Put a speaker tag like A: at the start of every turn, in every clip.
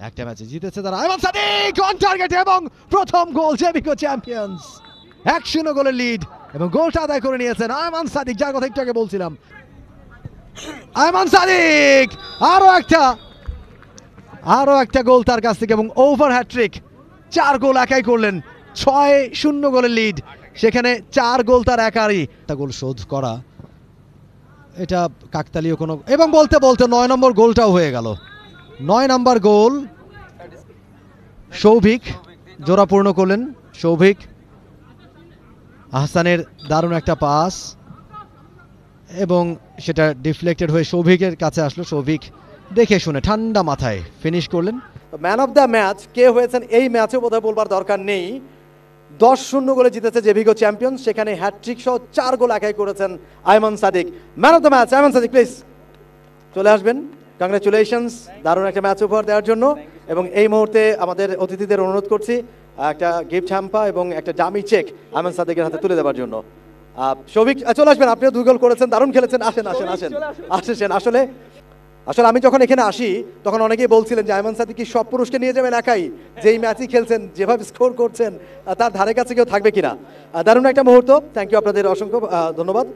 A: একটা ম্যাচে জিতেছে তারা। আয়মান সাদিক অন টার্গেট এবং প্রথম গোল জেভিকো চ্যাম্পিয়ন্স। 1-0 গোলের লিড এবং গোলটা আদায় করে নিয়েছেন আয়মান সাদিক, যার কথা একটু আগে বলছিলাম। আয়মান সাদিক আরো একটা গোল তার কাছ থেকে এবং ওভার হ্যাট্রিক। 4 গোল একাই করলেন। 6-0 গোলের লিড, সেখানে 4 গোল তার একারই। একটা গোল শোধ করা, এটা কাকতালীয় কোনো, এবং বলতে বলতে 9 নম্বর গোলটাও হয়ে গেল। 9 নম্বর গোল সৌভিক জোড়া পূর্ণ করলেন। সৌভিক, আহসানের দারুণ একটা পাস এবং সেটা ডিফ্লেক্টেড হয়ে সৌভিকের কাছে আসলো। সৌভিক দেখে শুনে ঠান্ডা মাথায় ফিনিশ করলেন।
B: ম্যান অফ দ্য ম্যাচ কে হয়েছেন এই ম্যাচেও বোধহয় বলবার দরকার নেই। 10-0 গোলে জিতেছে জেভিকো চ্যাম্পিয়ন, সেখানে হ্যাট্রিক সহ 4 গোল একাই করেছেন Ayman Sadik. Man of the match Ayman Sadik, please চলে আসবেন। কংগ্রেচুলেশনস দারুণ একটা ম্যাচ উপহার দেওয়ার জন্য। এবং এই মুহূর্তে আমাদের অতিথিদের অনুরোধ করছি একটা গিফট হ্যাম্পা এবং একটা ডামি চেক আয়মান সাদিকের হাতে তুলে দেওয়ার জন্য। সৌভিক চলে আসবেন, আপনিও 2 গোল করেছেন, দারুণ খেলেছেন। আসেন। আসলে আমি যখন এখানে আসি তখন অনেকেই বলছিলেন যে আয়মান সাদিক কি সব পুরুষকে নিয়ে যাবেন একাই, যেই ম্যাচই খেলছেন, যেভাবে স্কোর করছেন, তার ধারে কাছে কেউ থাকবে কিনা। দারুণ একটা মুহূর্ত, থ্যাংক ইউ, আপনাদের অসংখ্য ধন্যবাদ।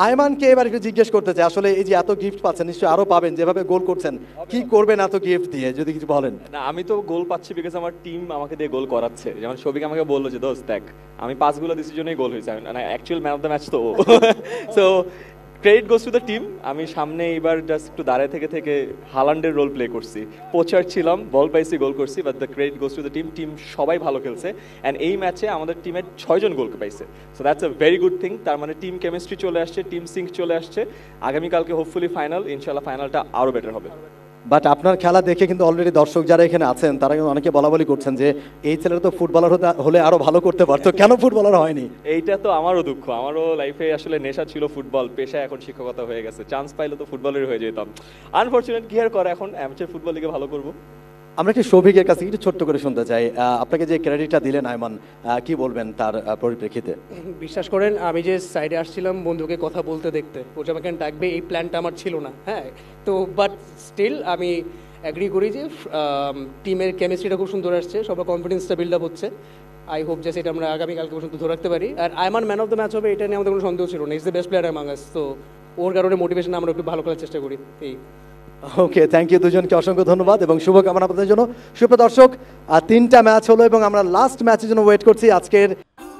B: আয়মানকে এবার একটু জিজ্ঞেস করতে চাই, আসলে এই যে এত গিফট পাচ্ছেন, নিশ্চয়ই আরো পাবেন, যেভাবে গোল করছেন, কি করবেন এত গিফট দিয়ে, যদি কিছু বলেন।
C: না, আমি তো গোল পাচ্ছি বিকজ আমার টিম আমাকে দিয়ে গোল করাচ্ছে। যেমন সৌভিক আমাকে বললো যে দোস্ত দেখ, আমি পাসগুলো দিচ্ছি জন্যই গোল হয়েছে, actual man of the match তো। So credit goes to the team. আমি সামনে এবার জাস্ট একটু দাঁড়ায় থেকে হালান্ডের রোল প্লে করছি, পোচার ছিলাম, বল পাইছি, গোল করছি, but the credit goes to the team. Team সবাই ভালো খেলছে অ্যান্ড এই ম্যাচে আমাদের টিমের 6 জন গোল পাইছে। So that's a very good thing. তার মানে টিম কেমিস্ট্রি চলে আসছে, টিম সিঙ্ক চলে আসছে। আগামীকালকে হোপফুলি ফাইনাল, ইনশাল্লাহ ফাইনালটা আরও বেটার হবে।
B: বাট আপনার খেলা দেখে কিন্তু অলরেডি দর্শক যারা এখানে আছেন তারা কিন্তু অনেকে বলাবলি করছেন যে এই ছেলেরা তো ফুটবলার হলে আরো ভালো করতে পারতো, কেন ফুটবলার হয়নি?
C: এইটা তো আমারও দুঃখ। আমারও লাইফে আসলে নেশা ছিল ফুটবল, পেশা এখন শিক্ষকতা হয়ে গেছে। চান্স পাইলে তো ফুটবলের হয়ে যেতাম। আনফরচুনেট, কি আর করে, এখন অ্যামেচার ফুটবল লিগে ভালো করবো।
B: আমরা একটু সৌভিকের কাছে একটু ছোট্ট করে শুনতে চাই, আপনাকে যে ক্রেডিটটা দিলেন আয়মান, কি বলবেন তার পরিপ্রেক্ষিতে?
D: বিশ্বাস করেন, আমি যে সাইডে আসছিলাম বন্ধুকে কথা বলতে দেখতে, ও যে আমাকে ডাকবে এই প্ল্যানটা আমার ছিল না। হ্যাঁ, তো বাট স্টিল আমি অ্যাগ্রি করি যে টিমের কেমিস্ট্রিটা খুব সুন্দর আসছে, সবার কনফিডেন্সটা বিল্ড আপ হচ্ছে। আই হোপ যে সেটা আমরা আগামীকালকে পর্যন্ত ধরে রাখতে পারি। আর Ayman man of the match হবে এটা নিয়ে আমাদের কোনো সন্দেহ ছিল না। Is the best player among us. তো ওর কারণে মোটিভেশন আমরা একটু ভালো করার চেষ্টা করি। এই
B: ওকে, থ্যাংক ইউ দুজনকে, অসংখ্য ধন্যবাদ এবং শুভকামনা আপনাদের জন্য। সুপ্রিয় দর্শক, 3টা ম্যাচ হলো এবং আমরা লাস্ট ম্যাচের জন্য ওয়েট করছি আজকের।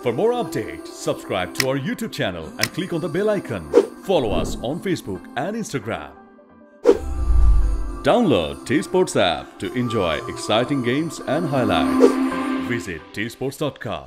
E: For more updates, subscribe to our YouTube channel and click on the bell icon. Follow us on Facebook and Instagram. Download T-Sports app to enjoy exciting games and highlights. Visit tsports.com.